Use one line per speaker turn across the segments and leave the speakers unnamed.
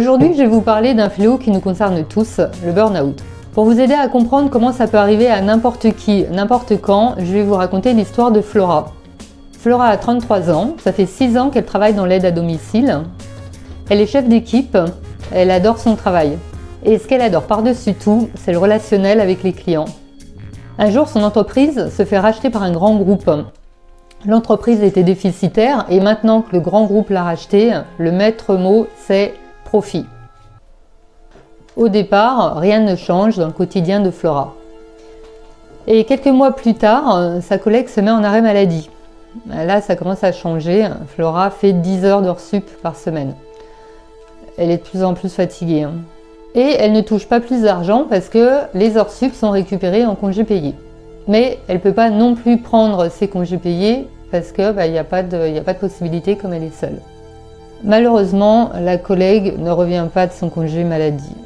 Aujourd'hui, je vais vous parler d'un fléau qui nous concerne tous, le burn-out. Pour vous aider à comprendre comment ça peut arriver à n'importe qui, n'importe quand, je vais vous raconter l'histoire de Flora. Flora a 33 ans, ça fait 6 ans qu'elle travaille dans l'aide à domicile. Elle est chef d'équipe, elle adore son travail. Et ce qu'elle adore par-dessus tout, c'est le relationnel avec les clients. Un jour, son entreprise se fait racheter par un grand groupe. L'entreprise était déficitaire et maintenant que le grand groupe l'a racheté, le maître mot c'est profit. Au départ, rien ne change dans le quotidien de Flora. Et quelques mois plus tard, sa collègue se met en arrêt maladie. Là, ça commence à changer. Flora fait 10 heures d'heures sup par semaine. Elle est de plus en plus fatiguée. Et elle ne touche pas plus d'argent parce que les heures sup sont récupérées en congés payés. Mais elle ne peut pas non plus prendre ses congés payés parce qu'il n'y a pas de possibilité comme elle est seule. Malheureusement, la collègue ne revient pas de son congé maladie.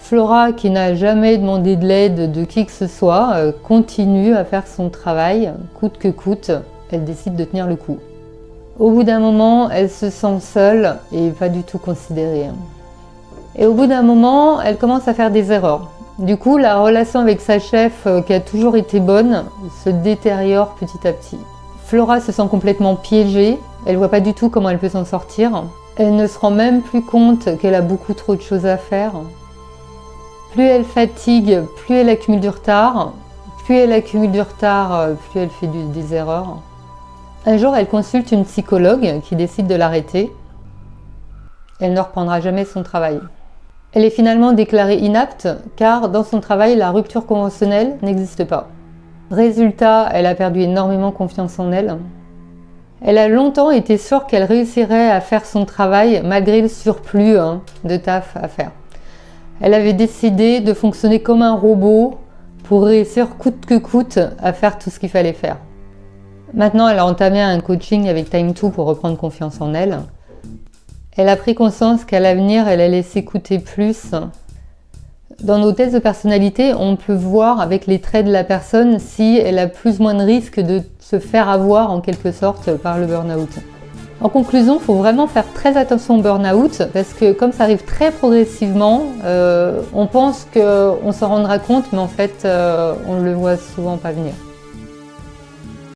Flora, qui n'a jamais demandé de l'aide de qui que ce soit, continue à faire son travail, coûte que coûte, elle décide de tenir le coup. Au bout d'un moment, elle se sent seule et pas du tout considérée. Et au bout d'un moment, elle commence à faire des erreurs. Du coup, la relation avec sa chef, qui a toujours été bonne, se détériore petit à petit. Flora se sent complètement piégée, elle ne voit pas du tout comment elle peut s'en sortir. Elle ne se rend même plus compte qu'elle a beaucoup trop de choses à faire. Plus elle fatigue, plus elle accumule du retard. Plus elle accumule du retard, plus elle fait des erreurs. Un jour, elle consulte une psychologue qui décide de l'arrêter. Elle ne reprendra jamais son travail. Elle est finalement déclarée inapte car dans son travail, la rupture conventionnelle n'existe pas. Résultat, elle a perdu énormément confiance en elle. Elle a longtemps été sûre qu'elle réussirait à faire son travail malgré le surplus de taf à faire. Elle avait décidé de fonctionner comme un robot pour réussir coûte que coûte à faire tout ce qu'il fallait faire. Maintenant, elle a entamé un coaching avec Time2 pour reprendre confiance en elle. Elle a pris conscience qu'à l'avenir, elle allait s'écouter plus. Dans nos tests de personnalité, on peut voir avec les traits de la personne si elle a plus ou moins de risque de se faire avoir en quelque sorte par le burn-out. En conclusion, il faut vraiment faire très attention au burn-out parce que comme ça arrive très progressivement, on pense qu'on s'en rendra compte, mais en fait, on ne le voit souvent pas venir.